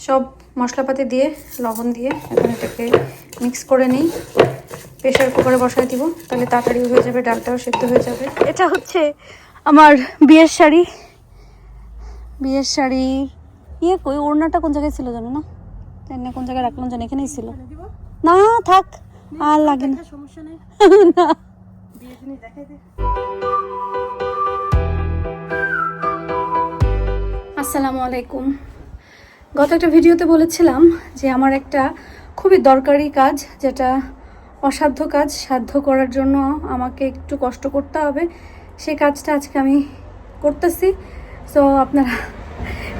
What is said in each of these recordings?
সব মশলাপাতি দিয়ে লবণ দিয়ে এখন এটাকে মিক্স করে নিই। প্রেশার কুকারে বসায় দিব, তাহলে তাড়াতাড়ি হয়ে যাবে, ডালটাও সেদ্ধ হয়ে যাবে। এটা হচ্ছে আমার বিয়ের শাড়ি। বিয়ের শাড়ি কই ওড়নাটা কোন জায়গায় ছিল জানো না? এনে কোন জায়গায় রাখলাম জানি, এখানেই ছিল। না থাক, আর লাগে না, সমস্যা নেই। না বিয়ের জিনিস দেখাই দে। আসসালামু আলাইকুম। গত একটা ভিডিওতে বলেছিলাম যে আমার একটা খুবই দরকারি কাজ, যেটা অসাধ্য কাজ, সাধ্য করার জন্য আমাকে একটু কষ্ট করতে হবে, সেই কাজটা আজকে আমি করতেছি। সো আপনারা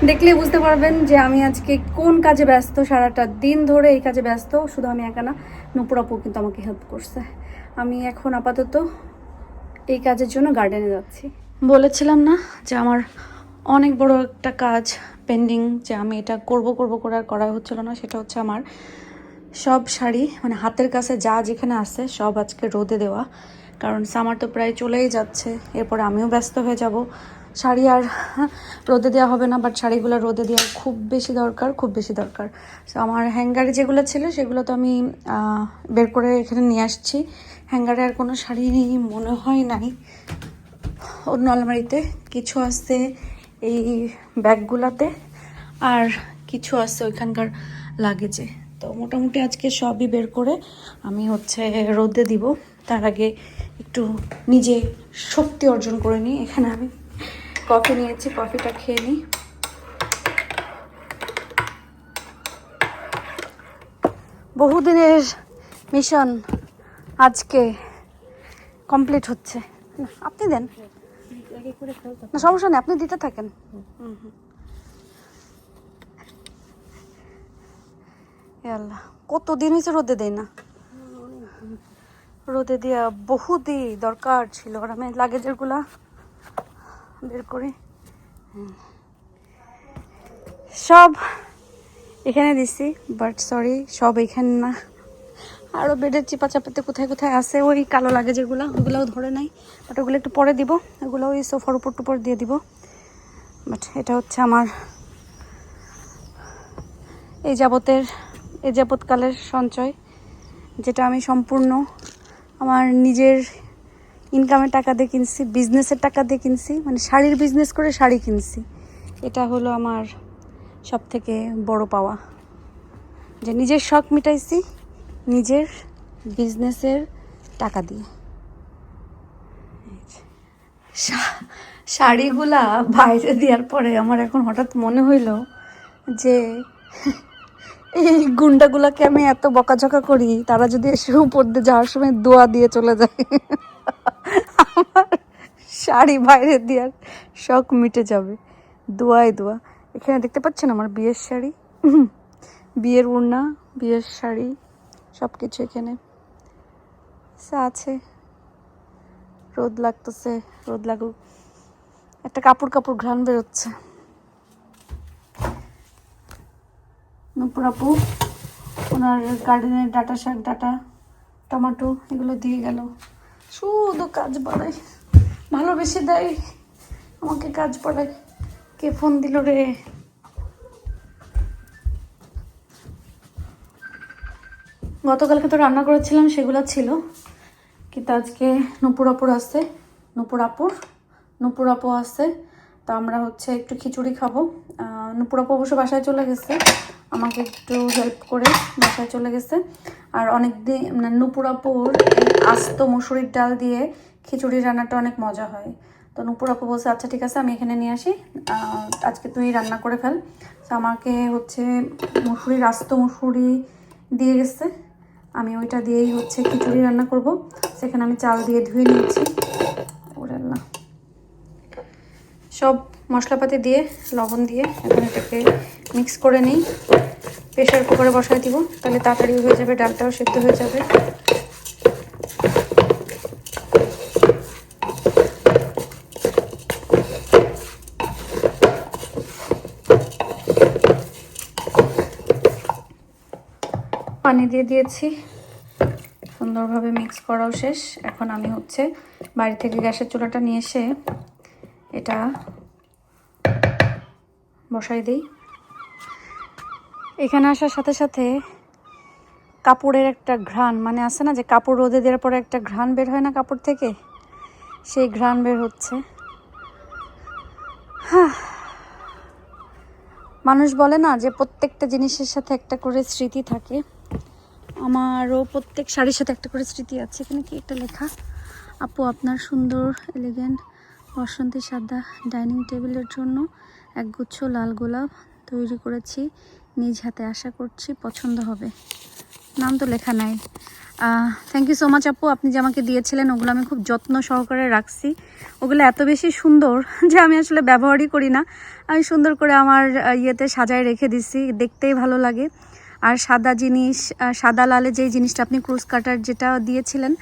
দেখলে বুঝতে পারবেন যে আমি আজকে কোন কাজে ব্যস্ত। সারাটা দিন ধরে এই কাজে ব্যস্ত, শুধু আমি একা না, নূপুর আপু কিন্তু আমাকে হেল্প করছে। আমি এখন আপাতত এই কাজের জন্য গার্ডেনে যাচ্ছি। বলেছিলাম না যে আমার অনেক বড় একটা কাজ পেন্ডিং, যে আমি এটা করব করে আর করা হচ্ছিল না। সেটা হচ্ছে আমার সব শাড়ি, মানে হাতের কাছে যা যেখানে আছে সব আজকে রোদে দেওয়া, কারণ সামার তো প্রায় চলেই যাচ্ছে। এরপরে আমিও ব্যস্ত হয়ে যাব। শাড়ি আর রোদে দেওয়া হবে না, বাট শাড়িগুলো রোদে দেওয়া খুব বেশি দরকার, খুব বেশি দরকার। সো আমার হ্যাঙ্গারে যেগুলো ছিল সেগুলো তো আমি বের করে এখানে নিয়ে আসছি। হ্যাঙ্গারে আর কোনো শাড়ি মনে হয় নাই। অন্য আলমারিতে কিছু আছে এই ব্যাগগুলাতে, আর কিছু আছে ওইখানকার লাগেজে। তো মোটামুটি আজকে সবই বের করে আমি হচ্ছে রোদে দিব। তার আগে একটু নিজে শক্তি অর্জন করে নিই। এখানে আমি কফি নিয়েছি, কফিটা খেয়ে নিই। বহুদিনের মিশন আজকে কমপ্লিট হচ্ছে। আপনি দেন না, সমস্যা নেই, আপনি দিতে থাকেন। আল্লাহ, কতদিন হয়েছে রোদে দেয় না। রোদে দেওয়া বহুতই দরকার ছিল। আর আমি লাগেজের গুলা বের করি, সব এখানে দিছি, বাট সরি সব এখানে না, আরও বেডের চিপা চাপাতে কোথায় কোথায় আছে ওই কালো লাগেজেরগুলো, ওগুলোও ধরে নাই। বাট ওগুলো একটু পরে দিব, ওগুলো ওই সোফার উপর টুপর দিয়ে দিব। বাট এটা হচ্ছে আমার এই যাবৎকালের সঞ্চয়, যেটা আমি সম্পূর্ণ আমার নিজের ইনকামের টাকা দিয়ে কিনছি, বিজনেসের টাকা দিয়ে কিনছি, মানে শাড়ির বিজনেস করে শাড়ি কিনছি। এটা হলো আমার সব থেকে বড় পাওয়া, যে নিজের শখ মিটাইছি নিজের বিজনেসের টাকা দিয়ে। শাড়িগুলা বাইরে দেওয়ার পরে আমার এখন হঠাৎ মনে হইলো যে এই গুন্ডাগুলাকে আমি এত বকাঝকা করি, তারা যদি এসে উপর দিয়ে যাওয়ার সময় দোয়া দিয়ে চলে যায়, আমার শাড়ি বাইরে দেওয়ার শখ মিটে যাবে। দোয়াই দোয়া। এখানে দেখতে পাচ্ছেন আমার বিয়ের শাড়ি, বিয়ের ওড়না, বিয়ের শাড়ি, সব কিছু এখানে আছে। রোদ লাগতেছে, রোদ লাগুক, একটা কাপড় ঘ্রাণ বেরোচ্ছে। নূপুর আপু ওনার গার্ডেনের ডাটা শাক, ডাটা টমেটো এগুলো দিয়ে গেল। শুধু কাজ বাড়ায়, ভালোবেসে দেয় আমাকে, কাজ বাড়ায়। কে ফোন দিল রে? গতকালকে তো রান্না করেছিলাম, সেগুলো ছিল, কিন্তু আজকে নূপুর আপু আছে। তো আমরা হচ্ছে একটু খিচুড়ি খাবো। নূপুর আপু অবশ্য বাসায় চলে গেছে, আমাকে একটু হেল্প করে বাসায় চলে গেছে। আর অনেক দিন মানে নূপুর আপুর আস্ত মসুরির ডাল দিয়ে খিচুড়ি রান্নাটা অনেক মজা হয়। তো নূপুর আপু বলছে আচ্ছা ঠিক আছে, আমি এখানে নিয়ে আসি, আজকে তুই রান্না করে ফেল। তো আমাকে হচ্ছে আস্ত মসুরি দিয়ে গেছে, আমি ওইটা দিয়েই হচ্ছে খিচুড়ি রান্না করব। সেখানে আমি চাল দিয়ে ধুয়ে নিয়েছি। ওরে আল্লাহ, সব মশলাপাতি দিয়ে লবণ দিয়ে এখন এটাকে মিক্স করে নিই। প্রেশার কুকারে বসায় দিব, তাহলে তাড়াতাড়ি হয়ে যাবে, ডালটাও সেদ্ধ হয়ে যাবে। পানি দিয়ে দিয়েছি, সুন্দরভাবে মিক্স করাও শেষ। এখন আমি হচ্ছে বাড়ি থেকে গ্যাসের চুলাটা নিয়ে এসে এটা বসাই দিই। এখানে আসার সাথে সাথে কাপড়ের একটা ঘ্রাণ, মানে আছে না যে কাপড় রোদে দেওয়ার পরে একটা ঘ্রাণ বের হয় না কাপড় থেকে, সেই ঘ্রাণ বের হচ্ছে। মানুষ বলে না যে প্রত্যেকটা জিনিসের সাথে একটা করে স্মৃতি থাকে, আমারও প্রত্যেক শাড়ির সাথে একটা করে স্মৃতি আছে। এখানে কি একটা লেখা, আপু আপনার সুন্দর এলিগেন্ট বসন্তী সাদা ডাইনিং টেবিলের জন্য একগুচ্ছ লাল গোলাপ তৈরি করেছি নিজ হাতে, আশা করছি পছন্দ হবে। নাম তো লেখা নাই। থ্যাংক ইউ সো মাচ আপু, আপনি যে আমাকে দিয়েছিলেন ওগুলো আমি খুব যত্ন সহকারে রাখছি। ওগুলো এত বেশি সুন্দর যে আমি আসলে ব্যবহারই করি না, আমি সুন্দর করে আমার ইয়েতে সাজায় রেখে দিছি, দেখতেই ভালো লাগে। আর সাদা জিনিস, সাদা লালে যেই জিনিসটা আপনি ক্রুজ কাটার যেটা দিয়েছিলেন,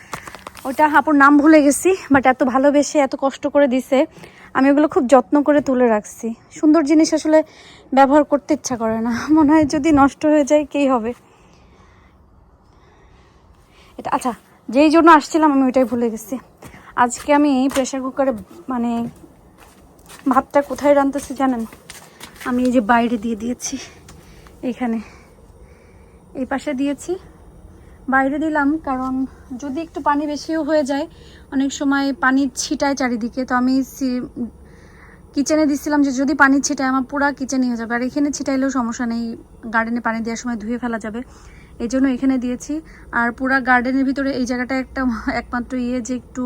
ওটা আপুর নাম ভুলে গেছি, বাট এত ভালোবেসে এত কষ্ট করে দিছে, আমি ওগুলো খুব যত্ন করে তুলে রাখছি। সুন্দর জিনিস আসলে ব্যবহার করতে ইচ্ছা করে না, মনে হয় যদি নষ্ট হয়ে যায় কী হবে। এটা আচ্ছা, যেই জন্য আসছিলাম আমি ওইটাই ভুলে গেছি। আজকে আমি প্রেশার কুকারে মানে ভাতটা কোথায় রাঁধতেছি জানেন? আমি এই যে বাইরে দিয়ে দিয়েছি, এইখানে এই পাশে দিয়েছি, বাইরে দিলাম, কারণ যদি একটু পানি বেশিও হয়ে যায়, অনেক সময় পানি ছিটায় চারিদিকে, তো আমি কিচেনে দিচ্ছিলাম যে যদি পানি ছিটায় আমার পুরো কিচেন হয়ে যাবে, আর এখানে ছিটাইলেও সমস্যা নেই, গার্ডেনে পানি দেওয়ার সময় ধুয়ে ফেলা যাবে, এই জন্য এখানে দিয়েছি। আর পুরা গার্ডেনের ভিতরে এই জায়গাটা একটা একমাত্র যে একটু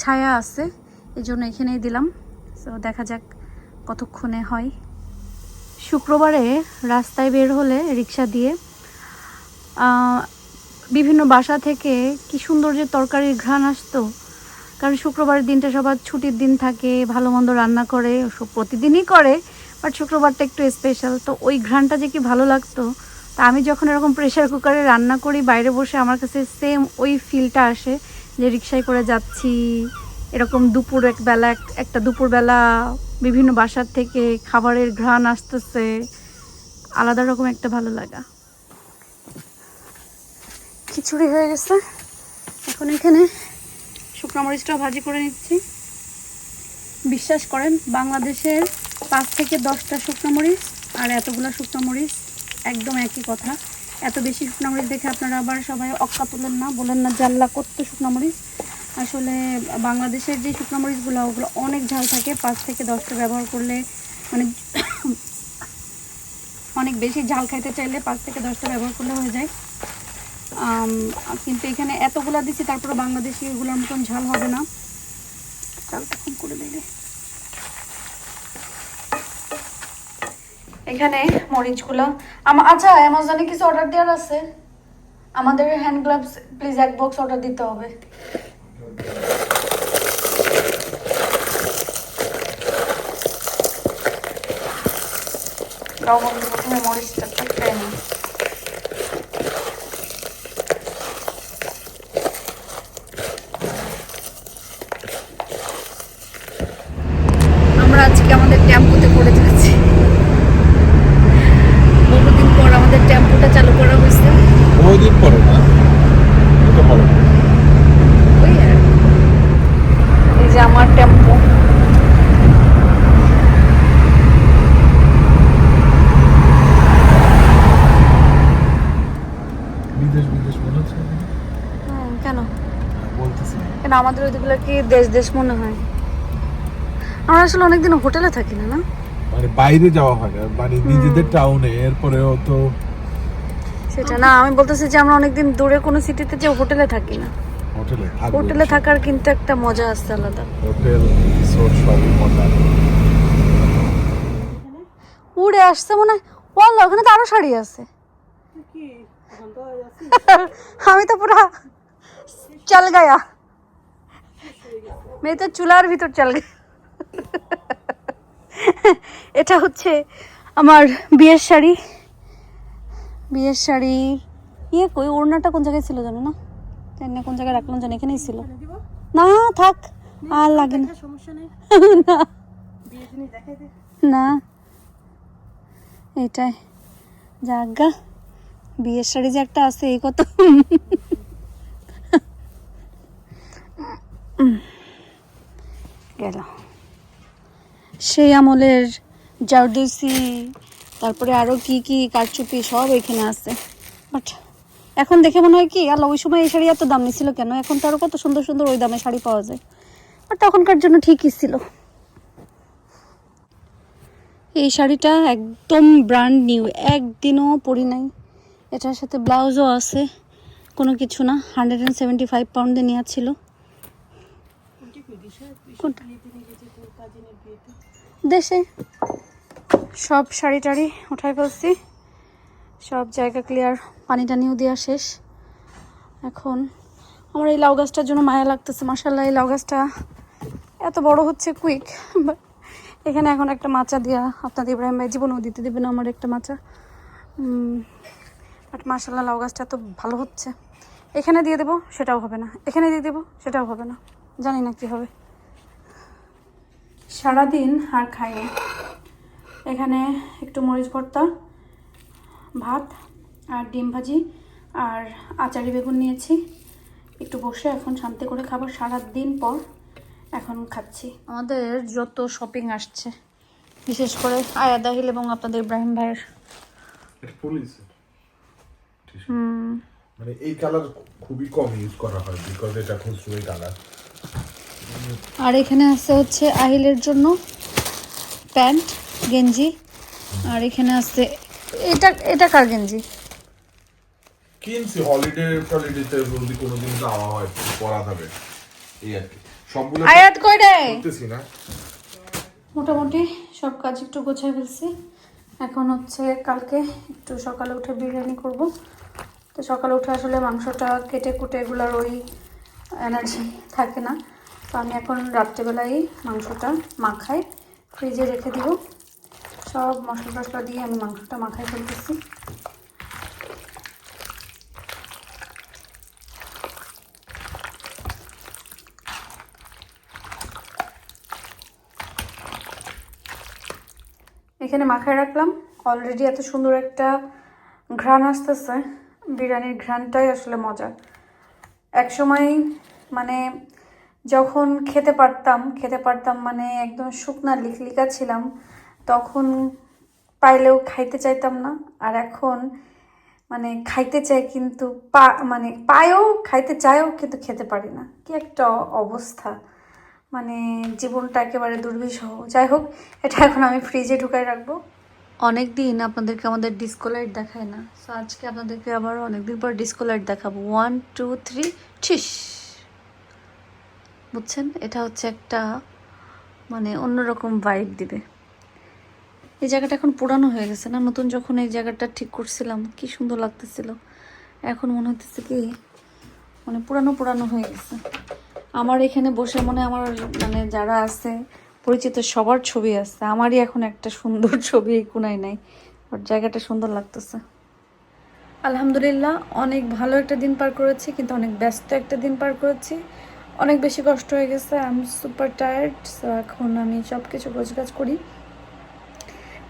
ছায়া আছে, এই জন্য এখানেই দিলাম। তো দেখা যাক কতক্ষণে হয়। শুক্রবারে রাস্তায় বের হলে রিক্সা দিয়ে বিভিন্ন বাসা থেকে কি সুন্দর যে তরকারির ঘ্রাণ আসতো, কারণ শুক্রবারের দিনটা সবার ছুটির দিন থাকে, ভালো মন্দ রান্না করে, প্রতিদিনই করে, বাট শুক্রবারটা একটু স্পেশাল, তো ওই ঘ্রাণটা যে কি ভালো লাগতো। তা আমি যখন এরকম প্রেশার কুকারে রান্না করি বাইরে বসে, আমার কাছে সেম ওই ফিলটা আসে যে রিক্সায় করে যাচ্ছি, এরকম দুপুর একটা দুপুরবেলা বিভিন্ন বাসার থেকে খাবারের ঘ্রাণ আসতেছে, আলাদা রকম একটা ভালো লাগা। খিচুড়ি হয়ে গেছে, এখন এখানে শুকনো মরিচটাও ভাজি করে নিচ্ছি। বিশ্বাস করেন বাংলাদেশের 5 থেকে 10টা শুকনো মরিচ আর এতগুলো শুকনো মরিচ একদম একই কথা। এত বেশি শুকনো মরিচ দেখে আপনারা আবার সবাই অক্কা তুলেন না, বলেন না জাল্লা কত শুকনো মরিচ। আসলে বাংলাদেশের যে শুকনো মরিচগুলো ওগুলো অনেক ঝাল থাকে, 5 থেকে 10টা ব্যবহার করলে মানে অনেক বেশি ঝাল খাইতে চাইলে 5 থেকে 10টা ব্যবহার করলে হয়ে যায়। কিন্তু এখানে এতগুলা দিচ্ছি, তারপরে বাংলাদেশি এগুলোর মতন ঝাল হবে না। চালটা কম করে দিলে এখানে মরিচগুলো আচ্ছা, অ্যামাজনে কিছু অর্ডার দেওয়ার আছে, আমাদের hand gloves please 1 box order দিতে হবে। প্রথমে মরিচটা খেয়ে নিই। আমরা আজকে আমাদের টেম্পুতে করে যাচ্ছি, বহুদিন পর আমাদের টেম্পুটা চালু করা হয়েছে। বহুদিন পরে না, এটা ভালো। ওই এই যে আমার টেম্পু, বিদেশ বিদেশ মনে হচ্ছে। কেন বলতেছি কেন আমাদের ওইগুলো কি দেশ দেশ মনে হয়? আমরা আসলে অনেকদিন হোটেলে থাকি না, না মানে বাইরে যাওয়া হয় না, মানে নিজেদের টাউনে, এরপরেও তো সেটা না, আমি বলতেছি যে আমরা অনেকদিন দূরে কোনো সিটিতে যে হোটেলে থাকি না। হোটেলে থাকার কিন্তু একটা মজা আছে আলাদা। হোটেল রিসোর্ট সবই মজা। উড়ে আসছে মনে হয়, বললো ওখানে তো আরো শাড়ি আছে। আমি তো পুরা চল গায়া, মেয়ে তো চুলার ভিতর চল গয়া। এটা হচ্ছে আমার বিয়ের শাড়ি। বিয়ের শাড়ি কই ওড়নাটা কোন জায়গায় ছিল জানো না, জানি কোন জায়গায় রাখলাম, জানি এখানেই ছিল। না থাক, আর লাগে না, না এটাই জাগা। বিয়ের শাড়ি যে একটা আছে এই কত। গেল সেই আমলের জারদৌসি তারপরে আরও কি কি কারচুপি সব এখানে আছে। বাট এখন দেখে মনে হয় কি আল্লাহ, ওই সময় এই শাড়ি এত দাম নিছিল কেন? এখন তো আরও কত সুন্দর সুন্দর ওই দামে শাড়ি পাওয়া যায়। বাট তখনকার জন্য ঠিকই ছিল। এই শাড়িটা একদম ব্র্যান্ড নিউ, একদিনও পরি নাই। এটার সাথে ব্লাউজও আছে, কোনো কিছু না। 175 পাউন্ডে নেওয়া ছিল। দেশে সব শাড়ি টাড়ি উঠাই ফেলছি, সব জায়গা ক্লিয়ার, পানি টানিও দেওয়া শেষ। এখন আমার এই লাউ গাছটার জন্য মায়া লাগতেছে। মাশাআল্লাহ, এই লাউ গাছটা এত বড় হচ্ছে কুইক। এখানে এখন একটা মাচা দিয়া আপনাদের ইব্রাহিম ভাই জীবনও দিতে দেবে না আমার একটা মাচা। বাট মাশাআল্লাহ লাউ গাছটা এত ভালো হচ্ছে। এখানে দিয়ে দেবো সেটাও হবে না, এখানে দিয়ে দেবো সেটাও হবে না, জানি না কি হবে। সারাদিন আর খাইনি। এখানে একটু মরিচ ভর্তা, ভাত আর ডিম ভাজি আর আচারি বেগুন নিয়েছি। একটু বসে এখন শান্তি করে খাবো, সারাদিন পর এখন খাচ্ছি। আমাদের যত শপিং আসছে, বিশেষ করে আয়া দাহিল এবং আপনাদের ইব্রাহিম ভাইয়ের। মানে এই কালার খুবই কম ইউজ করা হয়, বিকজ এটা খুচরো কালার। আর এখানে আছে হচ্ছে আহিলের জন্য প্যান্ট গেঞ্জি। আর এখানে আছে এটা, এটা কার গেঞ্জি? কিনছি হলিডেতে যদি কোনোদিন যাওয়া হয় পরা যাবে, এই আর কি। সবগুলো আয়াত কই রে? করতেছি না। মোটামুটি সব কাজ একটু গোছায় ফেলছি। এখন হচ্ছে কালকে একটু সকালে উঠে বিরিয়ানি করব। তো সকালে উঠে আসলে মাংসটা কেটে কুটে এগুলোর ওই এনার্জি থাকে না। তো আমি এখন রাত্রেবেলায় মাংসটা মাখাই ফ্রিজে রেখে দিব। সব মশলা টশলা দিয়ে আমি মাংসটা মাখাই ফেলতেছি। এখানে মাখায় রাখলাম। অলরেডি এত সুন্দর একটা ঘ্রাণ আসতেছে, বিরিয়ানির ঘ্রাণটাই আসলে মজা। এক সময় মানে যখন খেতে পারতাম মানে একদম শুকনা লিকলিকা ছিলাম, তখন পাইলেও খাইতে চাইতাম না। আর এখন মানে খাইতে চাই কিন্তু মানে পায়েও খাইতে চাইও কিন্তু খেতে পারি না। কি একটা অবস্থা, মানে জীবনটা একেবারে দুর্বিষহ। যাই হোক, এটা এখন আমি ফ্রিজে ঢুকাই রাখবো। অনেক দিন আপনাদেরকে আমাদের ডিসকো লাইট দেখায় না, সো আজকে আপনাদেরকে আবার অনেকদিন পর ডিসকো লাইট দেখাবো। 1 2 3 ঠিস। বুঝছেন, এটা হচ্ছে একটা মানে অন্যরকম ভাইব দিবে। এই জায়গাটা এখন পুরানো হয়ে গেছে না, নতুন যখন এই জায়গাটা ঠিক করছিলাম কি সুন্দর লাগতেছিল। এখন মনে হতেছে কি মানে পুরানো পুরানো হয়ে গেছে। আমার এখানে বসে মনে আমার মানে যারা আছে পরিচিত সবার ছবি আছে, আমারই এখন একটা সুন্দর ছবি এই কোনায় নাই। বাট জায়গাটা সুন্দর লাগতেছে। আলহামদুলিল্লাহ অনেক ভালো একটা দিন পার করেছি, কিন্তু অনেক ব্যস্ত একটা দিন পার করেছি। অনেক বেশি কষ্ট হয়ে গেছে, I am super tired. So এখন আমি সব কিছু গোছগাছ করি।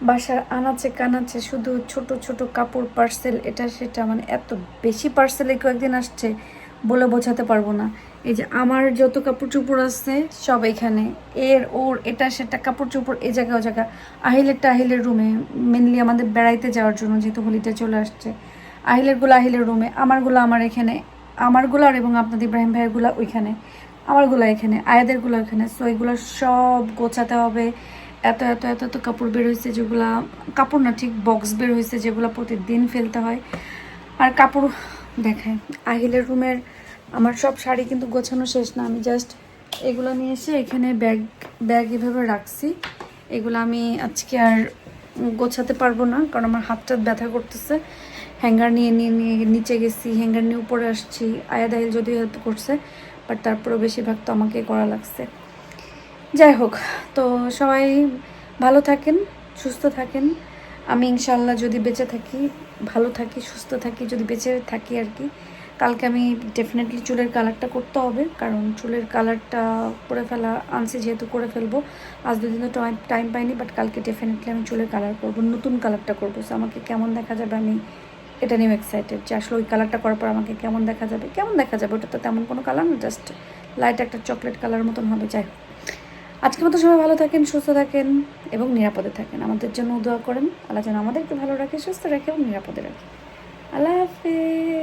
বাসার আনাচে কানাচে শুধু ছোট ছোট কাপড় পার্সেল, এটা সেটা, মানে এত বেশি পার্সেলে কয়েকদিন আসছে বলে বোঝাতে পারবো না। এই যে আমার যত কাপড় চোপড় আছে সব এখানে, এর ওর এটা সেটা কাপড় চোপড় এই জায়গা ও জায়গা। আহিলেরটা আহিলের রুমে, মেনলি আমাদের বেড়াইতে যাওয়ার জন্য যেহেতু হোলিডে চলে আসছে। আহিলেরগুলো আহিলের রুমে, আমারগুলো আমার এখানে, আমারগুলো আর এবং আপনাদের ইব্রাহিম ভাইয়েরগুলো ওইখানে, আমারগুলো এখানে, আয়াদেরগুলো ওইখানে। সো এগুলো সব গোছাতে হবে। এত এত এত এত কাপড় বের হয়েছে, যেগুলা কাপড় না ঠিক বক্স বের হয়েছে, যেগুলো প্রতিদিন ফেলতে হয়। আর কাপড় দেখায় আহিলের রুমের আমার সব শাড়ি কিন্তু গোছানো শেষ না। আমি জাস্ট এগুলো নিয়ে এসে এখানে ব্যাগ এভাবে রাখছি। এগুলো আমি আজকে আর গোছাতে পারবো না, কারণ আমার হাতটা ব্যথা করতেছে। হ্যাঙ্গার নিয়ে নিয়ে নিয়ে নিচে গেছি, হ্যাঙ্গার নিয়ে উপরে আসছি। আয়াদ আহিল যদিও হেল্প করছে, বাট তারপরেও বেশিরভাগ তো আমাকে করা লাগছে। যাই হোক, তো সবাই ভালো থাকেন, সুস্থ থাকেন। আমি ইনশাল্লাহ যদি বেঁচে থাকি, ভালো থাকি, সুস্থ থাকি, যদি বেঁচে থাকি আর কি, কালকে আমি ডেফিনেটলি চুলের কালারটা করতে হবে, কারণ চুলের কালারটা করে ফেলা আনছি যেহেতু করে ফেলবো। আজ দুদিন তো টাইম পাইনি, বাট কালকে ডেফিনেটলি আমি চুলের কালার করবো, নতুন কালারটা করবো। সো আমাকে কেমন দেখা যাবে আমি এটা নিয়েও এক্সাইটেড, যে আসলে ওই কালারটা করার পর আমাকে কেমন দেখা যাবে। ওটা তো তেমন কোনো কালার না, জাস্ট লাইট একটা চকলেট কালার মতন হবে। যাই হোক, আজকের মতো সবাই ভালো থাকেন, সুস্থ থাকেন এবং নিরাপদে থাকেন। আমাদের জন্য দোয়া করেন, আল্লাহ যেন আমাদের একটু ভালো রাখে, সুস্থ রাখে এবং নিরাপদে রাখে। আল্লাহ হাফেজ।